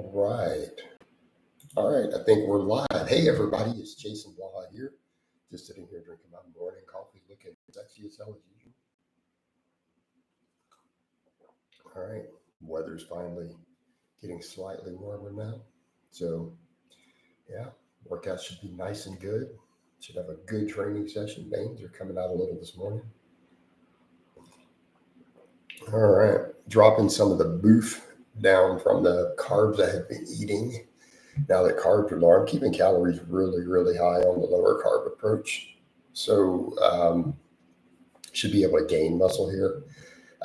All right. All right. I think we're live. Hey, everybody. It's Jason Blaha here. Just sitting here drinking my morning coffee, looking sexy as hell as usual. All right. Weather's finally getting slightly warmer now. So, yeah, workout should be nice and good. Should have a good training session. Veins are coming out a little this morning. All right. Dropping some of the boof down from the carbs I have been eating. Now that carbs are low, I'm keeping calories really, really high on the lower carb approach. So should be able to gain muscle here.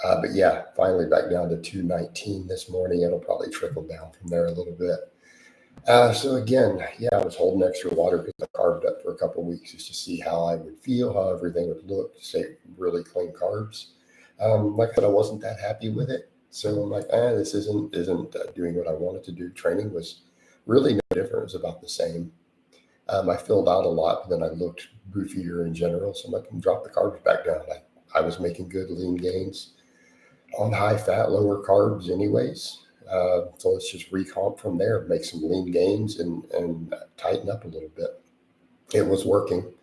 But yeah, finally back down to 219 this morning. It'll probably trickle down from there a little bit. So again, yeah, I was holding extra water because I carved up for a couple of weeks just to see how I would feel, how everything would look, to say really clean carbs. Like I said, I wasn't that happy with it. So I'm like, this isn't doing what I wanted to do. Training was really no different. It was about the same. I filled out a lot, but then I looked goofier in general. So I'm like, drop the carbs back down. I was making good lean gains on high fat, lower carbs anyways. So let's just recomp from there, make some lean gains and tighten up a little bit. It was working.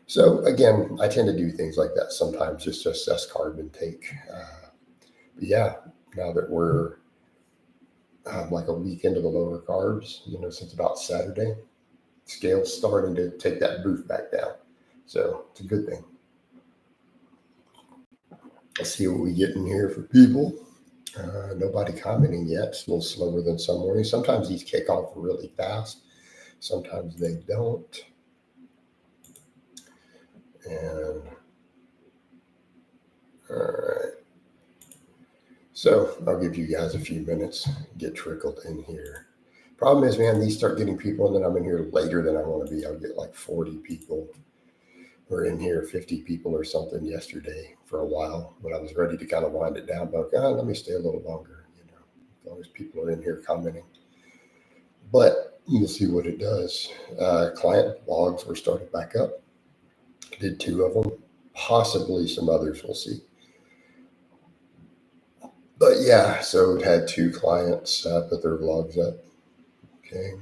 So again, I tend to do things like that sometimes just to assess carb intake. But yeah, now that we're like a week into the lower carbs, since about Saturday, scale's starting to take that boost back down. So it's a good thing. Let's see what we get in here for people. Nobody commenting yet. It's a little slower than some mornings. Sometimes these kick off really fast. Sometimes they don't. And all right. So I'll give you guys a few minutes, get trickled in here. Problem is, man, these start getting people, and then I'm in here later than I want to be. I'll get like 40 people. We're in here, 50 people or something yesterday for a while when I was ready to kind of wind it down. But let me stay a little longer, as long as people are in here commenting. But we'll see what it does. Client blogs were started back up. Did 2 of them, possibly some others. We'll see. But yeah, so it had 2 clients put their vlogs up. Okay.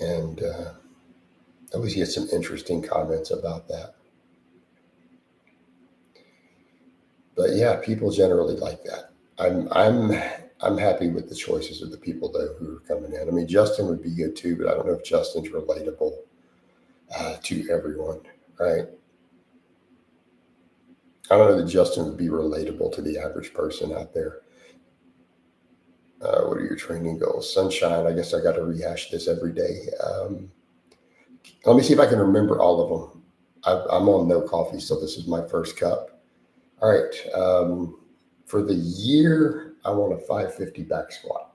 And I always get some interesting comments about that. But yeah, people generally like that. I'm happy with the choices of the people though who are coming in. I mean, Justin would be good too, but I don't know if Justin's relatable to everyone, right? I don't know that Justin would be relatable to the average person out there. What are your training goals? Sunshine, I guess I got to rehash this every day. Let me see if I can remember all of them. I'm on no coffee, so this is my first cup. All right. For the year, I want a 550 back squat.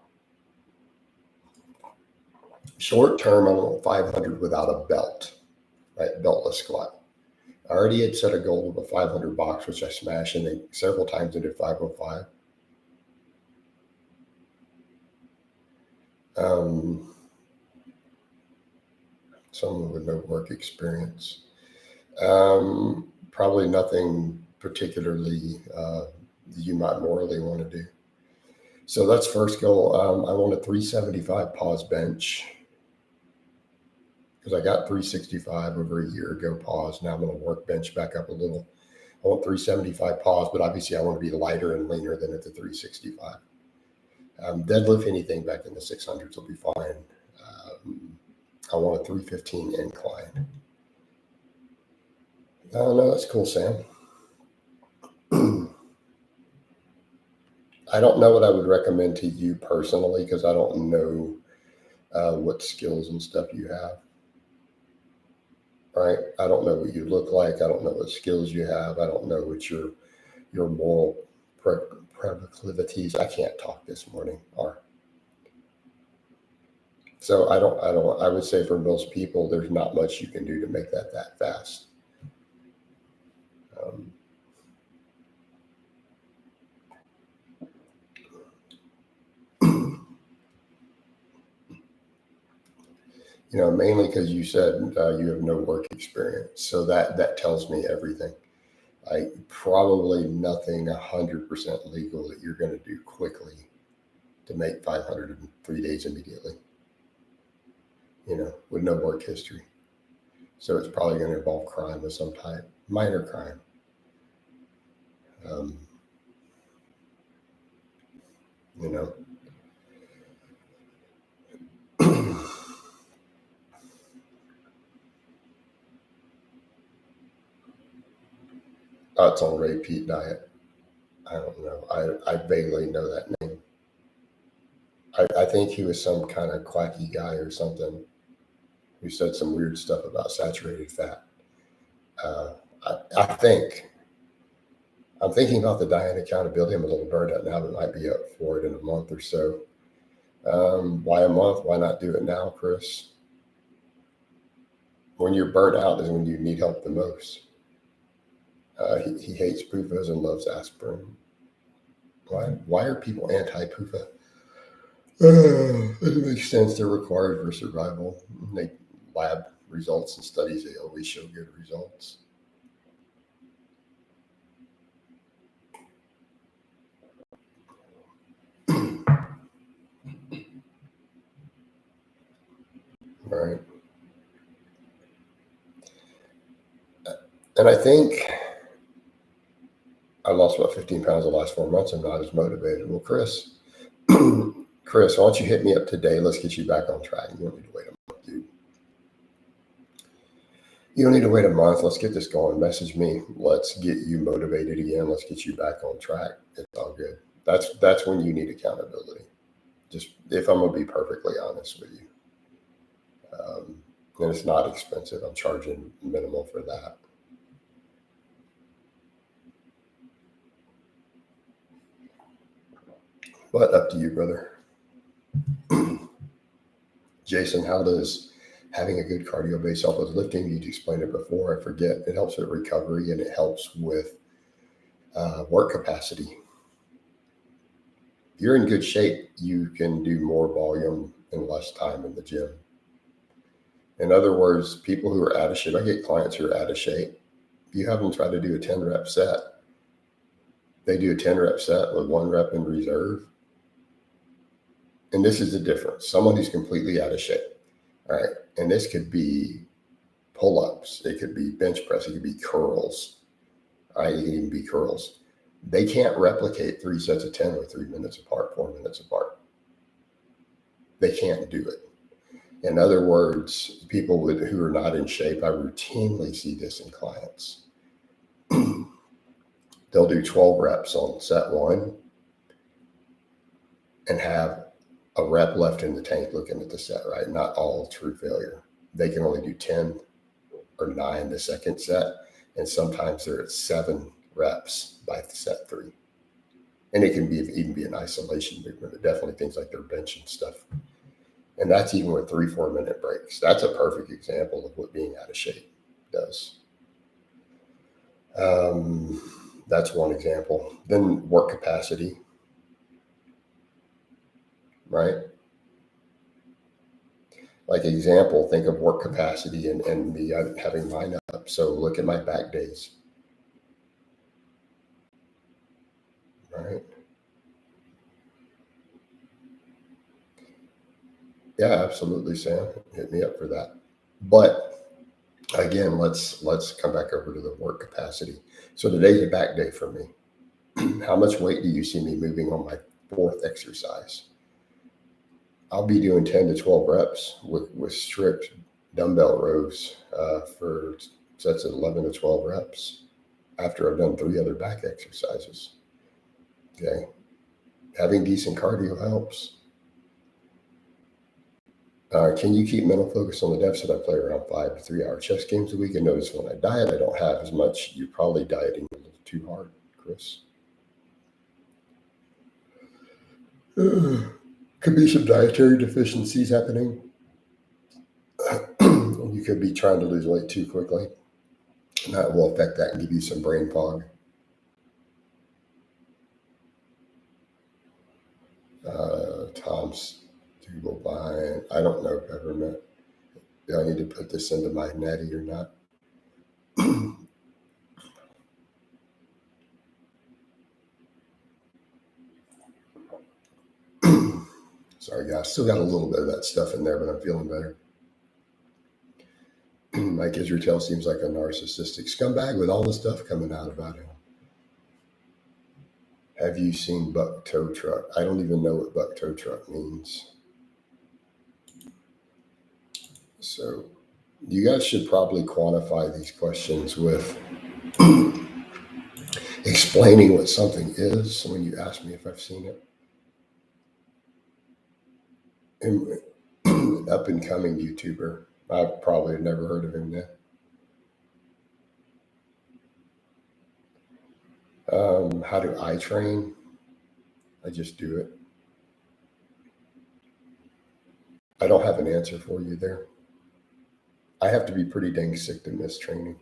Short term, I want 500 without a belt, right? Beltless squat. I already had set a goal of a 500 box, which I smashed, and then several times I did 505. Someone with no work experience. Probably nothing particularly you might morally want to do. So that's first goal. I want a 375 pause bench because I got 365 over a year ago pause. Now I'm going to work bench back up a little. I want 375 pause, but obviously I want to be lighter and leaner than at the 365. Deadlift anything back in the 600s will be fine. I want a 315 incline. Oh, no, that's cool, Sam. I don't know what I would recommend to you personally because I don't know what skills and stuff you have. Right? I don't know what you look like. I don't know what skills you have. I don't know what your moral proclivities. I can't talk this morning are. So I would say for most people, there's not much you can do to make that fast. Mainly because you said you have no work experience. So that tells me everything. Probably nothing 100% legal that you're going to do quickly to make 500 in 3 days immediately, with no work history. So it's probably going to involve crime of some type, minor crime. you know. It's on Ray Pete diet. I don't know. I vaguely know that name. I think he was some kind of quacky guy or something who said some weird stuff about saturated fat. I think I'm thinking about the diet accountability. I'm a little burned out now, but might be up for it in a month or so. Why a month? Why not do it now, Chris? When you're burnt out is when you need help the most. He hates PUFAs and loves aspirin. Why are people anti-PUFA? It makes sense. They're required for survival. Lab results and studies, they always show good results. Right. And I think I lost about 15 pounds the last 4 months. I'm not as motivated. Well, Chris, why don't you hit me up today? Let's get you back on track. You don't need to wait a month, dude. You don't need to wait a month. Let's get this going. Message me. Let's get you motivated again. Let's get you back on track. It's all good. That's when you need accountability. Just if I'm going to be perfectly honest with you. And it's not expensive. I'm charging minimal for that. But up to you, brother. Jason, how does having a good cardio base help with lifting? You'd explained it before. I forget. It helps with recovery and it helps with work capacity. If you're in good shape, you can do more volume in less time in the gym. In other words, people who are out of shape, I get clients who are out of shape. You have them try to do a 10 rep set. They do a 10 rep set with 1 rep in reserve. And this is the difference. Someone who's completely out of shape. All right. And this could be pull-ups. It could be bench press. It could be curls. All right. It could even be curls. They can't replicate 3 sets of 10 with 3 minutes apart, 4 minutes apart. They can't do it. In other words, people who are not in shape, I routinely see this in clients. They'll do 12 reps on set 1 and have a rep left in the tank looking at the set, right? Not all true failure. They can only do 10 or 9 the second set, and sometimes they're at 7 reps by set 3. And it can even be an isolation movement, but definitely things like their bench and stuff. And that's even with 3-4 minute breaks. That's a perfect example of what being out of shape does. That's one example. Then work capacity, right? Like example, think of work capacity and me having mine up. So look at my back days, right? Yeah, absolutely, Sam. Hit me up for that. But again, let's come back over to the work capacity. So today's a back day for me. How much weight do you see me moving on my 4th exercise? I'll be doing 10 to 12 reps with strict dumbbell rows for sets of 11 to 12 reps after I've done 3 other back exercises. Okay. Having decent cardio helps. Can you keep mental focus on the deficit? I play around 5 to 3 hour chess games a week, and notice when I diet, I don't have as much. You're probably dieting a little too hard, Chris. Could be some dietary deficiencies happening. You could be trying to lose weight too quickly. And that will affect that and give you some brain fog. Tom's Google buying. I don't know peppermint. Do I need to put this into my natty or not? Sorry, guys. Still got a little bit of that stuff in there, but I'm feeling better. Mike Israel seems like a narcissistic scumbag with all the stuff coming out about him. Have you seen buck tow truck? I don't even know what buck tow truck means. So you guys should probably quantify these questions with explaining what something is when you ask me if I've seen it. Up and coming YouTuber. I've probably never heard of him yet. How do I train? I just do it. I don't have an answer for you there. I have to be pretty dang sick to miss training.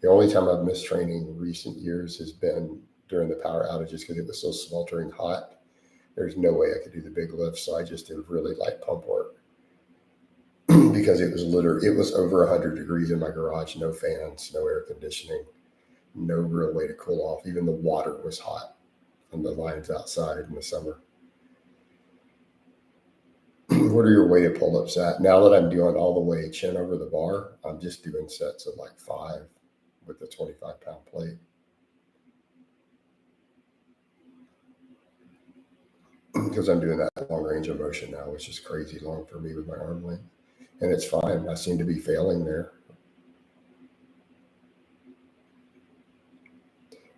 The only time I've missed training in recent years has been during the power outages because it was so sweltering hot. There's no way I could do the big lifts, so I just did really light pump work because it was over 100 degrees in my garage, no fans, no air conditioning, no real way to cool off. Even the water was hot from the lines outside in the summer. What are your weighted pull-ups at? Now that I'm doing all the way chin over the bar, I'm just doing sets of like 5 with a 25-pound plate. Because I'm doing that long range of motion now, which is crazy long for me with my arm length. And it's fine. I seem to be failing there.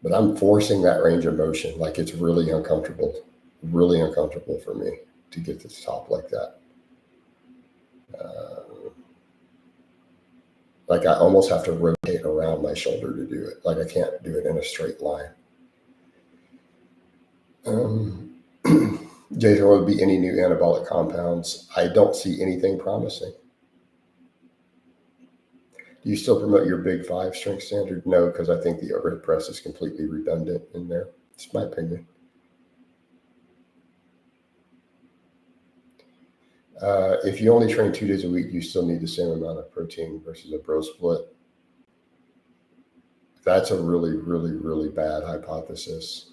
But I'm forcing that range of motion. Like it's really uncomfortable for me to get to the top like that. Like I almost have to rotate around my shoulder to do it. Like I can't do it in a straight line. Jason, would be any new anabolic compounds? I don't see anything promising. Do you still promote your big 5 strength standard? No, because I think the overhead press is completely redundant in there. It's my opinion. If you only train 2 days a week, you still need the same amount of protein versus a bro split. That's a really, really, really bad hypothesis.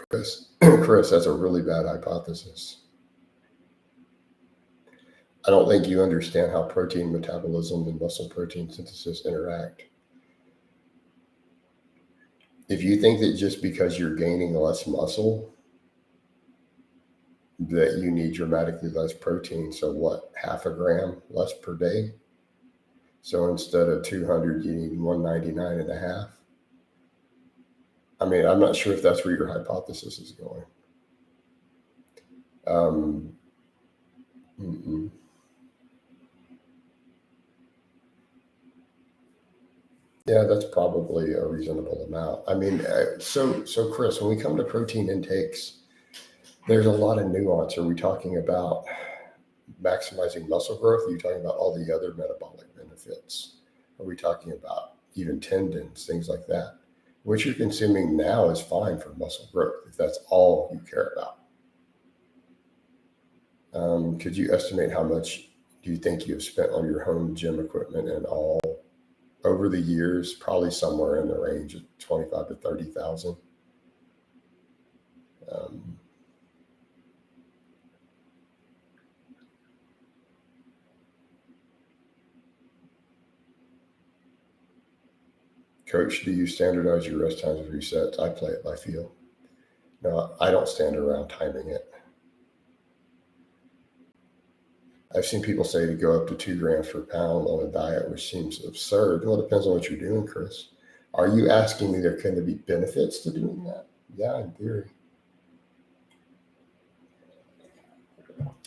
Chris, that's a really bad hypothesis. I don't think you understand how protein metabolism and muscle protein synthesis interact. If you think that just because you're gaining less muscle, that you need dramatically less protein, so what, half a gram less per day? So instead of 200, you need 199 and a half. I mean, I'm not sure if that's where your hypothesis is going. Yeah, that's probably a reasonable amount. I mean, so Chris, when we come to protein intakes, there's a lot of nuance. Are we talking about maximizing muscle growth? Are you talking about all the other metabolic benefits? Are we talking about even tendons, things like that? What you're consuming now is fine for muscle growth if that's all you care about. Could you estimate how much do you think you've spent on your home gym equipment and all over the years? Probably somewhere in the range of 25 to 30,000. Coach, do you standardize your rest times and resets? I play it by feel. No, I don't stand around timing it. I've seen people say to go up to 2 grams per pound on a diet, which seems absurd. Well, it depends on what you're doing, Chris. Are you asking me can there be benefits to doing that? Yeah, in theory.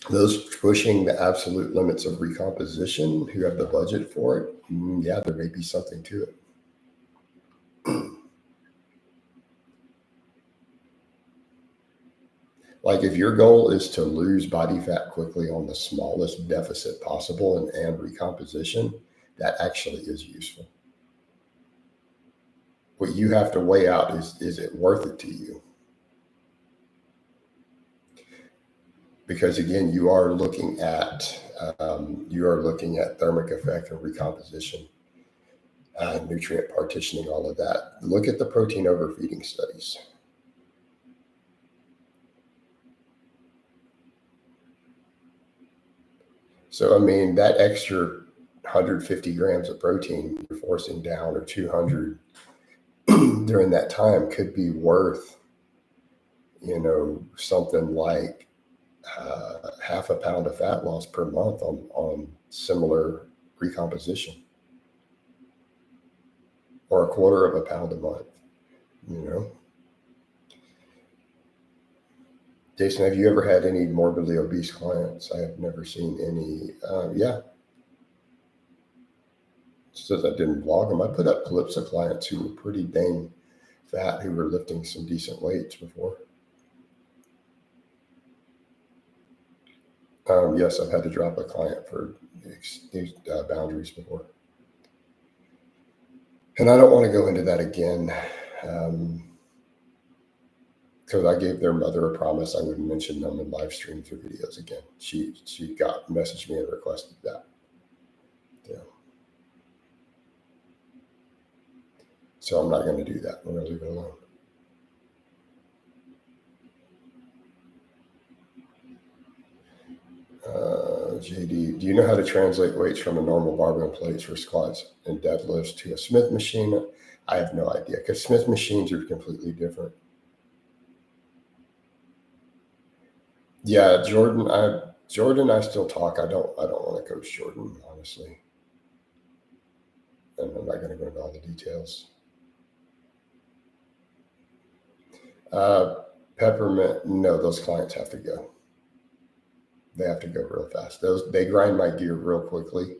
Those pushing the absolute limits of recomposition who have the budget for it, yeah, there may be something to it. Like if your goal is to lose body fat quickly on the smallest deficit possible and recomposition, that actually is useful. What you have to weigh out is it worth it to you? because again, you are looking at thermic effect and recomposition, nutrient partitioning, all of that. Look at the protein overfeeding studies. So, I mean, that extra 150 grams of protein you're forcing down, or 200 during that time, could be worth, something like half a pound of fat loss per month on similar recomposition, or a quarter of a pound a month. Jason, have you ever had any morbidly obese clients? I have never seen any. Yeah. Says I didn't vlog them. I put up clips of clients who were pretty dang fat, who were lifting some decent weights before. Yes, I've had to drop a client for these boundaries before. And I don't want to go into that again, because I gave their mother a promise I wouldn't mention them in live streams or videos again. She messaged me and requested that. Yeah. So I'm not going to do that. I'm going to leave it alone. JD, do you know how to translate weights from a normal barbell plates for squats and deadlifts to a Smith machine? I have no idea, because Smith machines are completely different. Yeah, Jordan, I still talk. I don't want to coach Jordan, honestly. And I'm not going to go into all the details. Peppermint, no, those clients have to go. They have to go real fast. They grind my gear real quickly.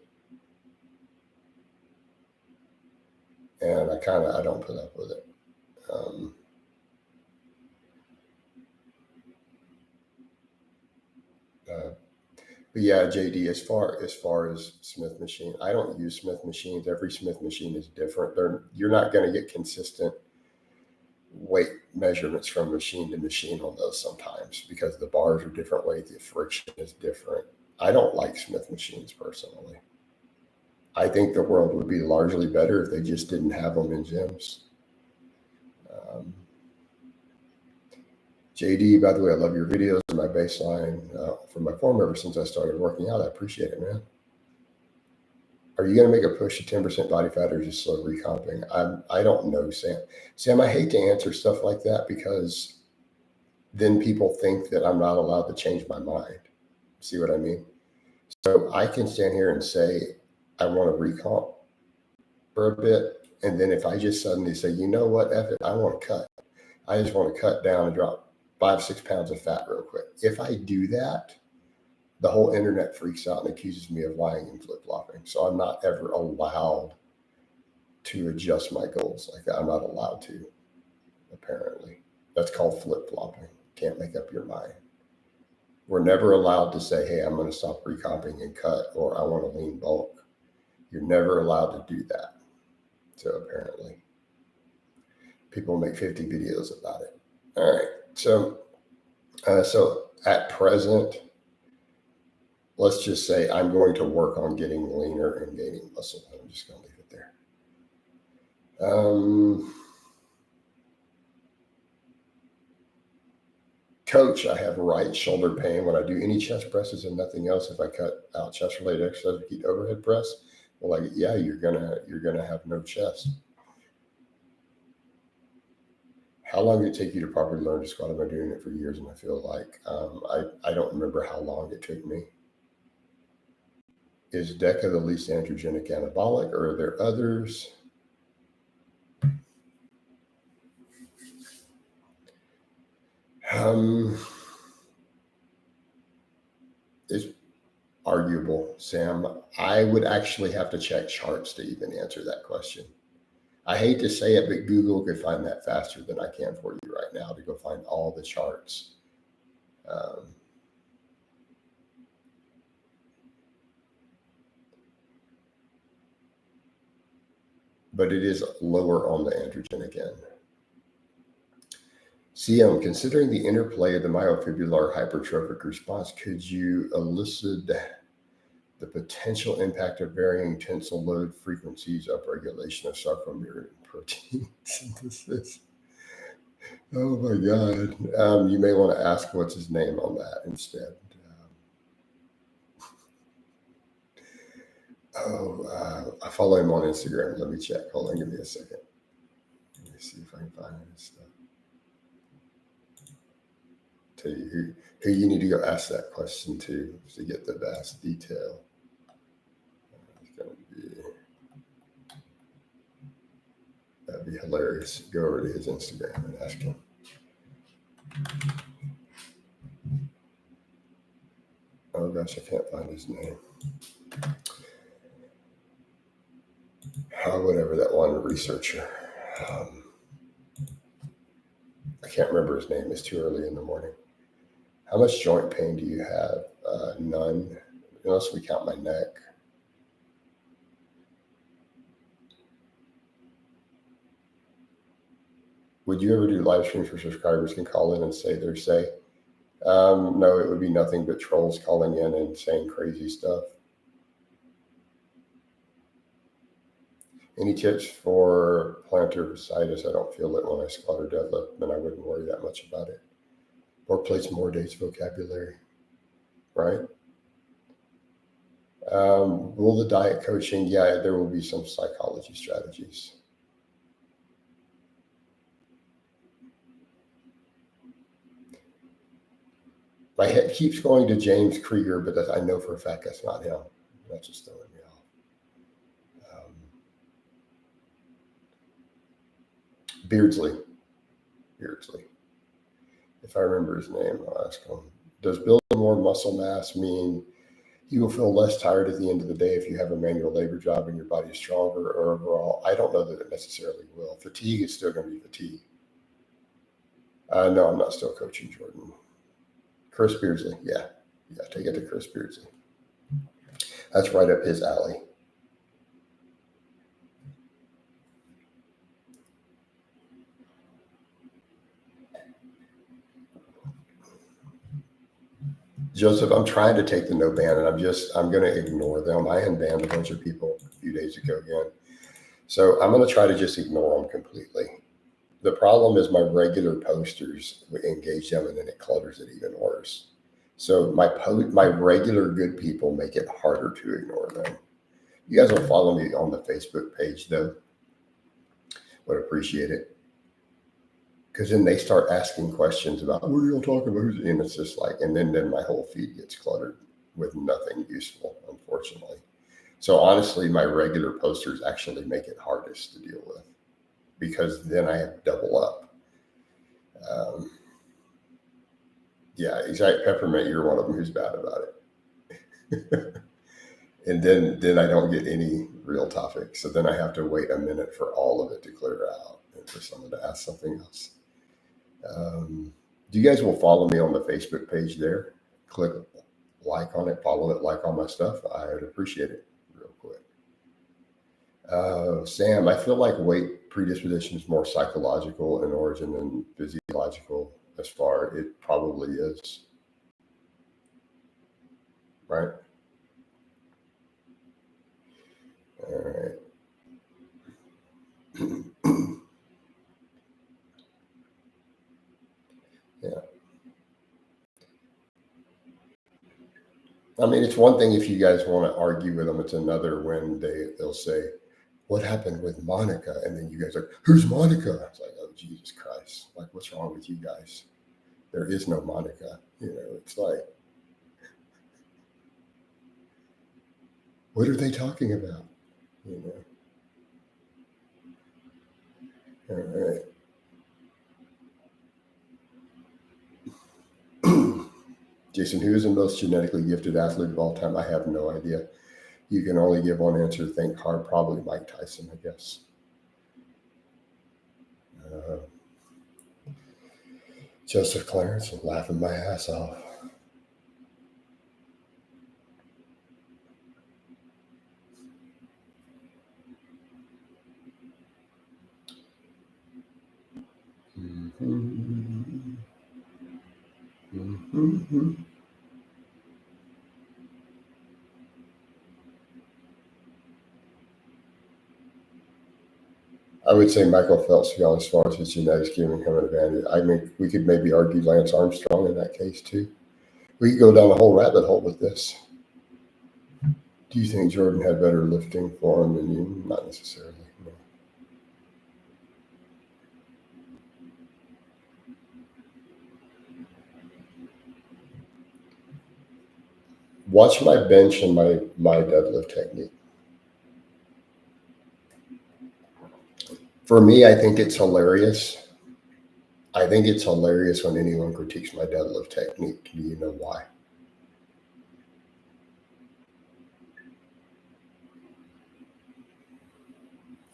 And I don't put up with it. But yeah, JD, as far as Smith machine, I don't use Smith machines. Every Smith machine is different. You're not going to get consistent weight measurements from machine to machine on those sometimes, because the bars are different weight, the friction is different. I don't like Smith machines personally. I think the world would be largely better if they just didn't have them in gyms. JD, by the way, I love your videos and my baseline for my form ever since I started working out. I appreciate it, man. Are you going to make a push to 10% body fat, or just slow recomping? I don't know, Sam. Sam, I hate to answer stuff like that, because then people think that I'm not allowed to change my mind. See what I mean? So I can stand here and say, I want to recomp for a bit. And then if I just suddenly say, you know what, F it, I want to cut. I just want to cut down and drop 5-6 pounds of fat real quick. If I do that, the whole internet freaks out and accuses me of lying and flip-flopping. So I'm not ever allowed to adjust my goals like that. I'm not allowed to, apparently. That's called flip-flopping. Can't make up your mind. We're never allowed to say, hey, I'm going to stop recomping and cut, or I want to lean bulk. You're never allowed to do that. So apparently, people make 50 videos about it. All right. So at present, let's just say I'm going to work on getting leaner and gaining muscle. I'm just going to leave it there. Coach, I have right shoulder pain when I do any chest presses and nothing else. If I cut out chest related exercise, repeat overhead press, well, yeah, you're gonna have no chest. How long did it take you to properly learn to squat? I've been doing it for years, and I feel like I don't remember how long it took me. Is DECA the least androgenic anabolic, or are there others? It's arguable, Sam. I would actually have to check charts to even answer that question. I hate to say it, but Google could find that faster than I can for you right now, to go find all the charts. But it is lower on the androgenic end. CM, considering the interplay of the myofibular hypertrophic response, could you elicit the potential impact of varying tensile load frequencies, upregulation of sarcomere protein synthesis? Oh my God. You may want to ask what's his name on that instead. I follow him on Instagram. Let me check. Hold on, give me a second. Let me see if I can find his stuff. Tell you who you need to go ask that question to get the vast detail. It's going to be, that'd be hilarious. Go over to his Instagram and ask him. Oh gosh, I can't find his name. Whatever that one researcher. I can't remember his name. It's too early in the morning. How much joint pain do you have? None, unless we count my neck. Would you ever do live streams where subscribers can call in and say their say? No, it would be nothing but trolls calling in and saying crazy stuff. Any tips for plantar fasciitis? I don't feel it when I squat or deadlift, and I wouldn't worry that much about it. Or place more days vocabulary, right? Will the diet coaching? Yeah, there will be some psychology strategies. My head keeps going to James Krieger, but I know for a fact that's not him. That's just throwing me off. Beardsley. If I remember his name, I'll ask him. Does building more muscle mass mean you will feel less tired at the end of the day if you have a manual labor job and your body is stronger, or overall? I don't know that it necessarily will. Fatigue is still going to be fatigue. No, I'm not still coaching Jordan. Chris Beardsley. Yeah, take it to Chris Beardsley. That's right up his alley. Joseph, I'm trying to take the no ban, and I'm going to ignore them. I unbanned a bunch of people a few days ago again. So I'm going to try to just ignore them completely. The problem is my regular posters engage them, and then it clutters it even worse. So my regular good people make it harder to ignore them. You guys will follow me on the Facebook page, though. Would appreciate it. Because then they start asking questions about what are you all talking about? And it's just like, and then my whole feed gets cluttered with nothing useful, unfortunately. So honestly, my regular posters actually make it hardest to deal with, because then I have to double up. Yeah, exactly. Peppermint, you're one of them who's bad about it. And then I don't get any real topics. So then I have to wait a minute for all of it to clear out and for someone to ask something else. You guys will follow me on the Facebook page there. Click like on it, follow it, like all my stuff. I would appreciate it real quick. Sam, I feel like weight predisposition is more psychological in origin than physiological. As far it probably is, right? All right. Yeah. I mean, it's one thing if you guys want to argue with them. It's another when they'll say, "What happened with Monica?" And then you guys are like, "Who's Monica?" It's like, "Oh, Jesus Christ! Like, what's wrong with you guys? There is no Monica." It's like, what are they talking about? All right. Jason, who is the most genetically gifted athlete of all time? I have no idea. You can only give one answer. Think hard. Probably Mike Tyson, I guess. Joseph Clarence, I'm laughing my ass off. Hmm. I would say Michael Phelps, to be honest, as far as his genetics giving him an advantage. I mean, we could maybe argue Lance Armstrong in that case too. We could go down a whole rabbit hole with this. Do you think Jordan had better lifting form than you? Not necessarily. No. Watch my bench and my deadlift technique. For me, I think it's hilarious. I think it's hilarious when anyone critiques my deadlift technique. Do you know why?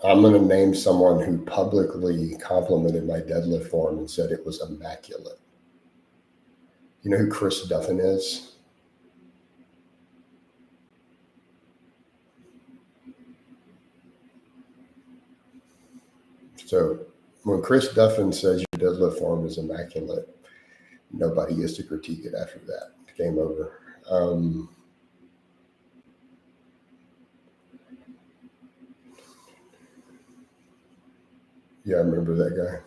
I'm going to name someone who publicly complimented my deadlift form and said it was immaculate. You know who Chris Duffin is? So when Chris Duffin says your deadlift form is immaculate, nobody gets to critique it after that. Game over. Yeah, I remember that guy.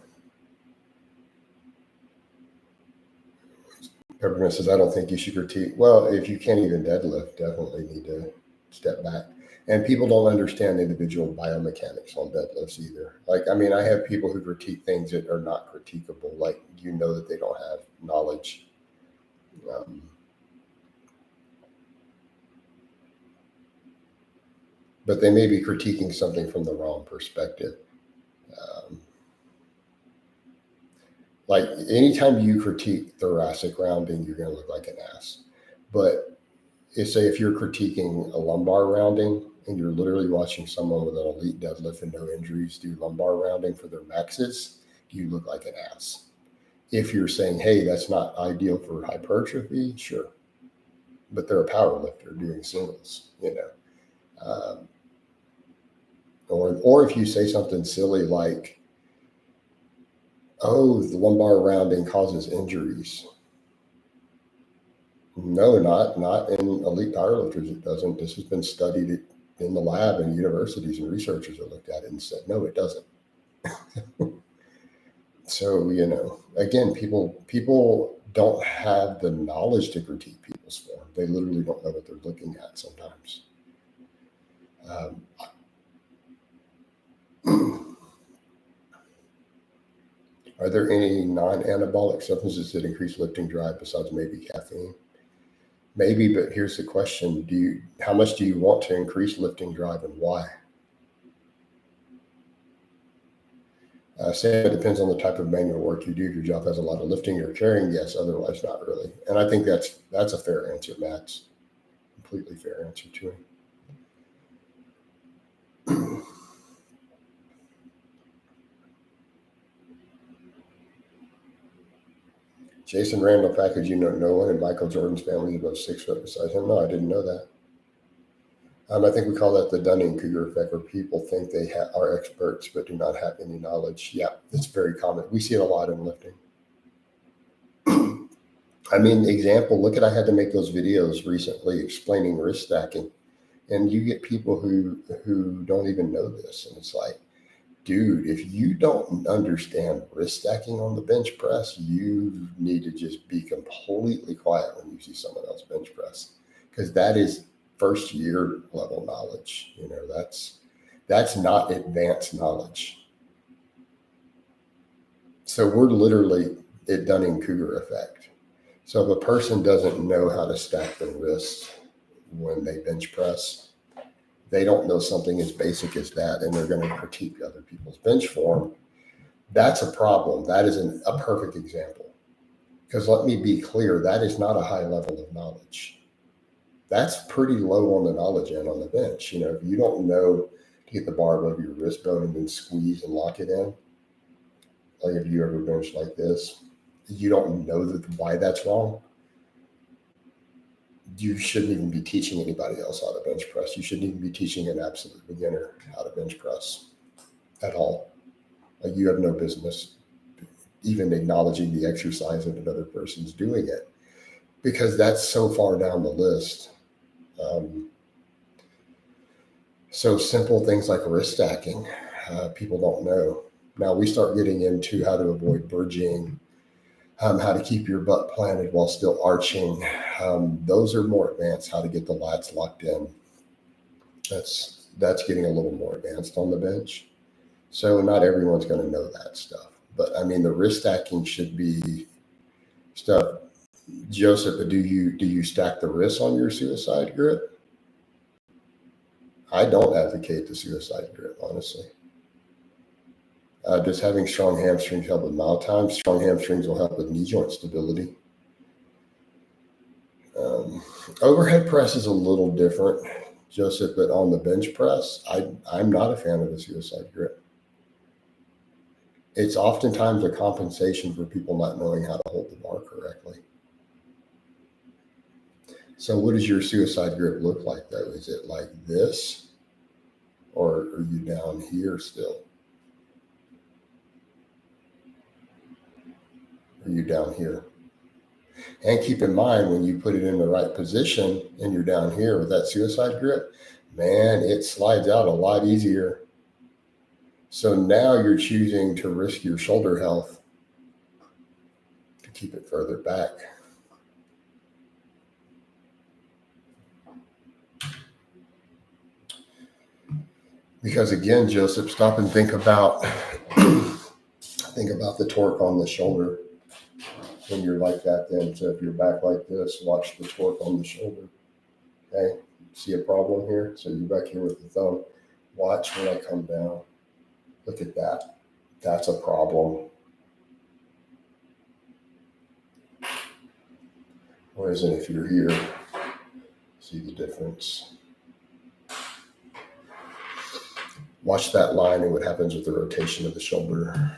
Peppermint says, I don't think you should critique. Well, if you can't even deadlift, definitely need to step back. And people don't understand individual biomechanics on deadlifts either. Like, I mean, I have people who critique things that are not critiquable. Like, you know that they don't have knowledge. Um, but they may be critiquing something from the wrong perspective. Um, like, anytime you critique thoracic rounding, you're going to look like an ass. But say if you're critiquing a lumbar rounding and you're literally watching someone with an elite deadlift and no injuries do lumbar rounding for their maxes, you look like an ass. If you're saying, hey, that's not ideal for hypertrophy, sure. But they're a power lifter doing singles, you know. Or if you say something silly like, oh, the lumbar rounding causes injuries. No, not in elite powerlifters. It doesn't. This has been studied in the lab and universities, and researchers have looked at it and said, no, it doesn't. So, you know, again, people don't have the knowledge to critique people's form. They literally don't know what they're looking at sometimes. Um, are there any non-anabolic substances that increase lifting drive besides maybe caffeine? Maybe, but here's the question: how much do you want to increase lifting drive and why? Say it depends on the type of manual work you do. If your job has a lot of lifting or carrying, yes. Otherwise, not really. And I think that's a fair answer, Matt's completely fair answer to him. Jason Randall package, you know, no one in Michael Jordan's family is above 6 foot besides him. No, I didn't know that. I think we call that the Dunning-Kruger effect, where people think they are experts but do not have any knowledge. Yeah, it's very common. We see it a lot in lifting. I mean, example, look at I had to make those videos recently explaining wrist stacking. And you get people who don't even know this. And it's like, dude, if you don't understand wrist stacking on the bench press, you need to just be completely quiet when you see someone else bench press. Because that is first year level knowledge. You know, that's not advanced knowledge. So we're literally at Dunning-Kruger effect. So if a person doesn't know how to stack the wrist when they bench press, they don't know something as basic as that, and they're going to critique other people's bench form. That's a problem. That is a perfect example. Because let me be clear, that is not a high level of knowledge. That's pretty low on the knowledge end on the bench. You know, if you don't know to get the bar above your wrist bone and then squeeze and lock it in, like if you ever bench like this, you don't know why that's wrong. You shouldn't even be teaching anybody else how to bench press. You shouldn't even be teaching an absolute beginner how to bench press at all. Like, you have no business even acknowledging the exercise of another person's doing it. because that's so far down the list. So simple things like wrist stacking, people don't know. Now we start getting into how to avoid bridging, how to keep your butt planted while still arching. Those are more advanced. How to get the lats locked in. That's getting a little more advanced on the bench. So not everyone's going to know that stuff. But I mean, the wrist stacking should be stuff. Joseph, do you stack the wrists on your suicide grip? I don't advocate the suicide grip, honestly. Does having strong hamstrings help with mile time? Strong hamstrings will help with knee joint stability. Overhead press is a little different, Joseph, but on the bench press, I'm not a fan of the suicide grip. It's oftentimes a compensation for people not knowing how to hold the bar correctly. So what does your suicide grip look like though? Is it like this? Or are you down here still? Are you down here? And keep in mind, when you put it in the right position and you're down here with that suicide grip, man, it slides out a lot easier. So now you're choosing to risk your shoulder health to keep it further back. Because again, Joseph, stop and think about the torque on the shoulder when you're like that. Then, so if you're back like this, watch the torque on the shoulder. Okay, see a problem here? So you're back here with the thumb. Watch when I come down. Look at that. That's a problem. Whereas if you're here, see the difference. Watch that line and what happens with the rotation of the shoulder.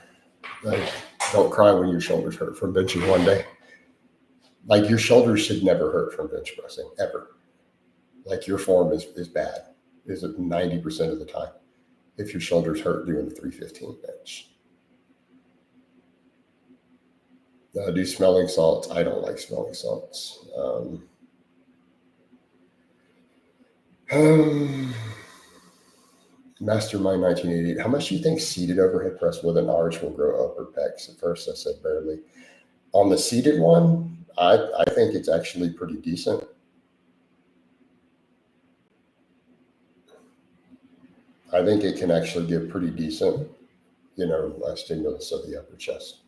Like, don't cry when your shoulders hurt from benching one day. Like your shoulders should never hurt from bench pressing, ever. Like your form is bad, is it 90% of the time if your shoulders hurt doing the 315 bench. Do smelling salts. I don't like smelling salts. Mastermind 1988. How much do you think seated overhead press with an arch will grow upper pecs? At first, I said barely. On the seated one, I think it's actually pretty decent. I think it can actually give pretty decent, stimulus of the upper chest.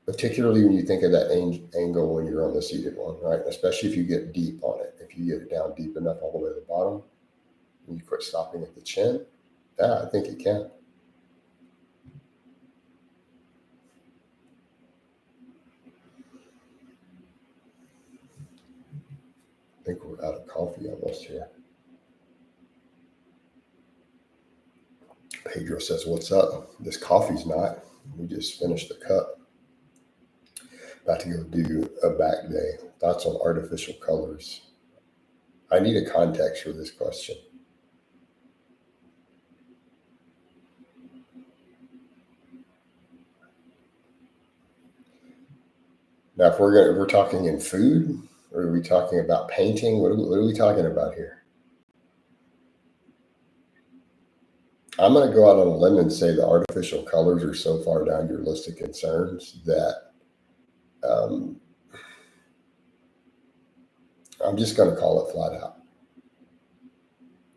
Particularly when you think of that angle when you're on the seated one, right? Especially if you get deep on it. If you get it down deep enough all the way to the bottom, and you quit stopping at the chin, yeah, I think it can. I think we're out of coffee almost here. Pedro says, "What's up? This coffee's not. We just finished the cup. About to go do a back day. Thoughts on artificial colors?" I need a context for this question. Now, if we're talking in food, or are we talking about painting? What are we talking about here? I'm going to go out on a limb and say the artificial colors are so far down your list of concerns that I'm just going to call it flat out.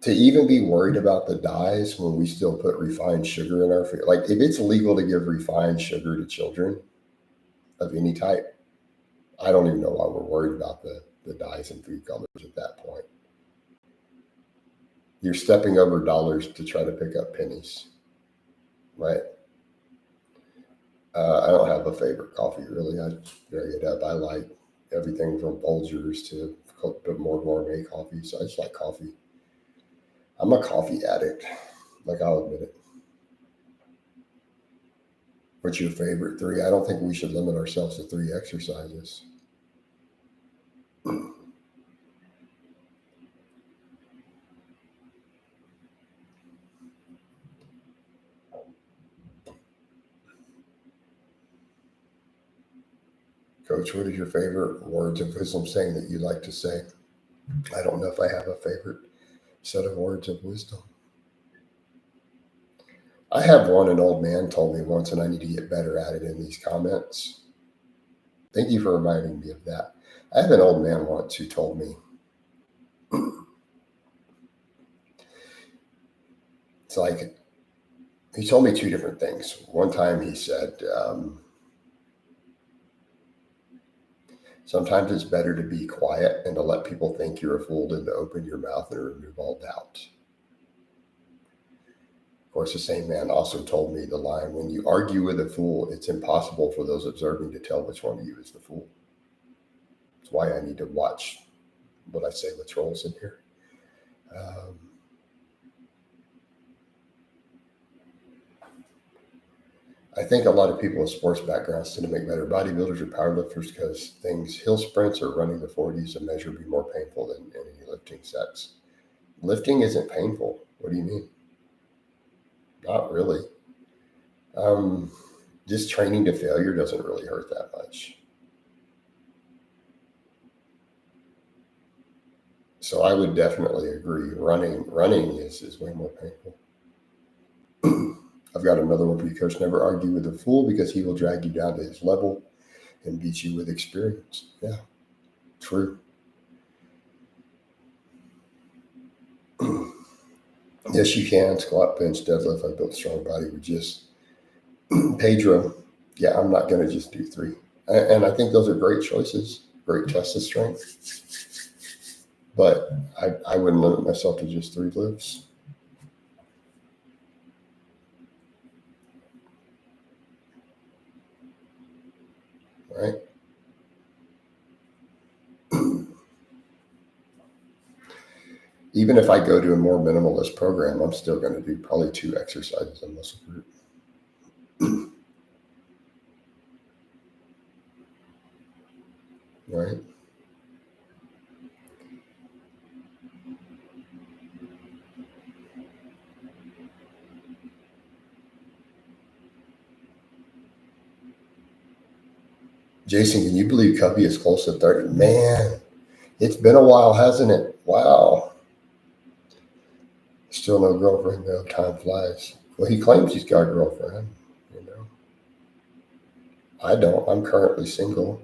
To even be worried about the dyes when we still put refined sugar in our food, like if it's legal to give refined sugar to children of any type, I don't even know why we're worried about the dyes and food colors at that point. You're stepping over dollars to try to pick up pennies, right? I don't have a favorite coffee really. I vary it up. I like everything from Folgers to more gourmet coffee. So I just like coffee. I'm a coffee addict. Like, I'll admit it. What's your favorite three? I don't think we should limit ourselves to 3 exercises. Coach, what is your favorite words of wisdom saying that you like to say? I don't know if I have a favorite set of words of wisdom. I have one an old man told me once, and I need to get better at it in these comments. Thank you for reminding me of that. I have an old man once who told me, it's like, he told me two different things. One time he said, sometimes it's better to be quiet and to let people think you're a fool than to open your mouth and remove all doubt. Of course, the same man also told me the line, when you argue with a fool, it's impossible for those observing to tell which one of you is the fool. That's why I need to watch what I say with trolls in here. I think a lot of people with sports backgrounds tend to make better bodybuilders or powerlifters because hill sprints or running the 40s a measure be more painful than any lifting sets. Lifting isn't painful. What do you mean? Not really. Just training to failure doesn't really hurt that much. So I would definitely agree. Running is way more painful. I've got another one for you, Coach. Never argue with a fool because he will drag you down to his level and beat you with experience. Yeah, true. Yes, you can. Squat, bench, deadlift. I built a strong body with just Pedro. Yeah, I'm not going to just do 3. And I think those are great choices, great tests of strength. But I wouldn't limit myself to just 3 lifts. Right? Even if I go to a more minimalist program, I'm still going to do probably 2 exercises a muscle group. Right? Jason, can you believe Cubby is close to 30? Man, it's been a while, hasn't it? Wow. Still no girlfriend, though. Time flies. Well, he claims he's got a girlfriend, I don't. I'm currently single.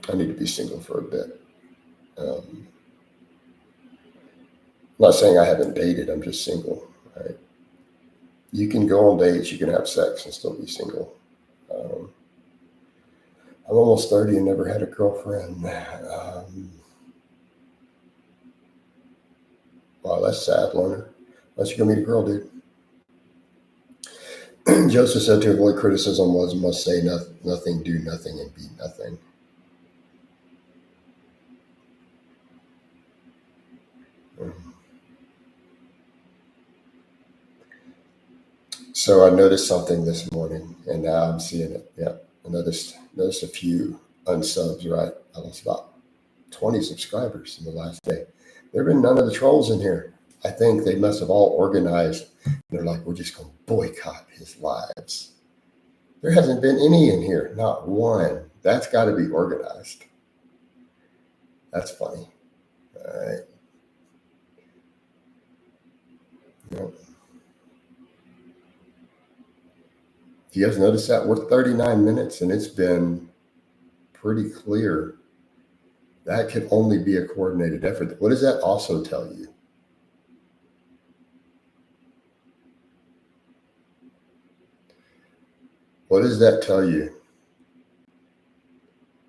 I need to be single for a bit. I'm not saying I haven't dated. I'm just single, right? You can go on dates, you can have sex and still be single. I'm almost 30 and never had a girlfriend. Wow, that's sad, Leonard. Unless you go meet a girl, dude. Joseph said to avoid criticism was must say nothing, do nothing, and be nothing. So I noticed something this morning, and now I'm seeing it. Yeah, I noticed a few unsubs. Right, I lost about 20 subscribers in the last day. There have been none of the trolls in here. I think they must have all organized. They're like, we're just going to boycott his lives. There hasn't been any in here, not one. That's got to be organized. That's funny. All right. Yep. Do you guys notice that? We're 39 minutes and it's been pretty clear. That could only be a coordinated effort. What does that also tell you? What does that tell you?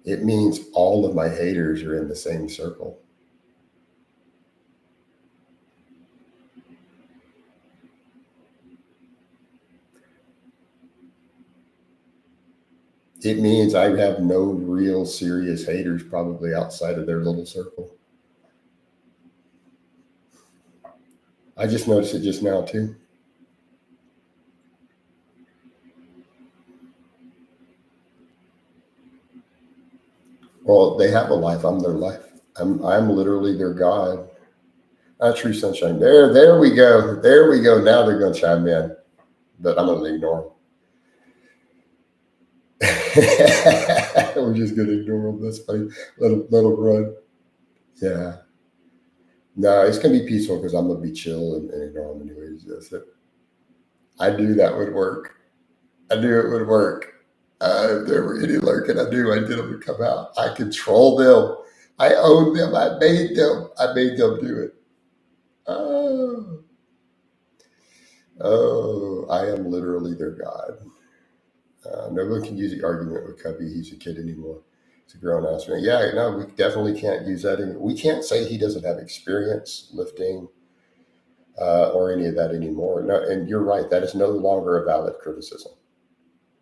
It means all of my haters are in the same circle. It means I have no real serious haters probably outside of their little circle. I just noticed it just now too. Well, they have a life. I'm their life. I'm literally their God. True sunshine. There we go. There we go. Now they're going to chime in, but I'm going to ignore them. We're just gonna ignore them. That's funny. Let them run. Yeah. No, it's gonna be peaceful because I'm gonna be chill and ignore them anyways. That's it. I knew that would work. I knew it would work. If there were any lurking, I knew I did them to come out. I control them. I own them. I made them. I made them do it. Oh, oh, I am literally their god. No one can use the argument with Cubby. He's a kid anymore. He's a grown ass man. Yeah, no, we definitely can't use that. We can't say he doesn't have experience lifting or any of that anymore. No, and you're right. That is no longer a valid criticism.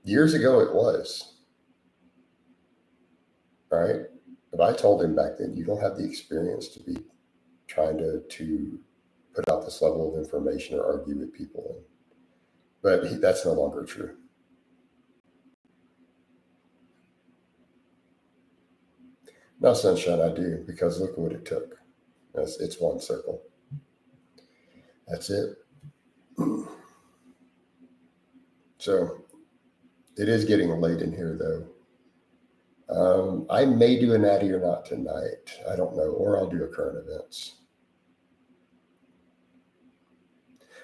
Years ago, it was. Right. But I told him back then, you don't have the experience to be trying to put out this level of information or argue with people. But that's no longer true. Now, sunshine, I do because look what it took. It's one circle. That's it. So it is getting late in here, though. I may do a natty or not tonight. I don't know, or I'll do a current events.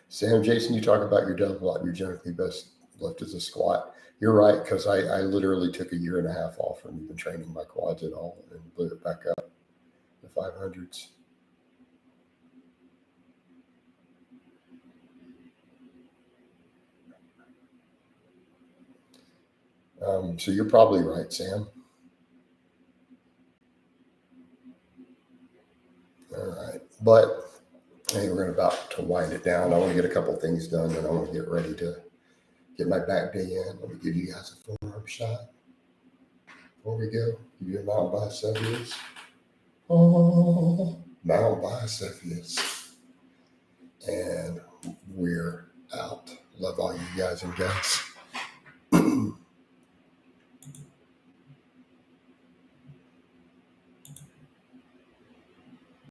Sam, Jason, you talk about your deadlift. Your generally best lift is a squat. You're right, because I literally took a year and a half off from even training my quads at all and blew it back up the 500s. So you're probably right, Sam. All right. But hey, we're about to wind it down. I want to get a couple things done and I want to get ready to get my back day in. Let me give you guys a forearm shot before we go. Give you a mountain biceps. Oh, mountain biceps. And we're out. Love all you guys and gals.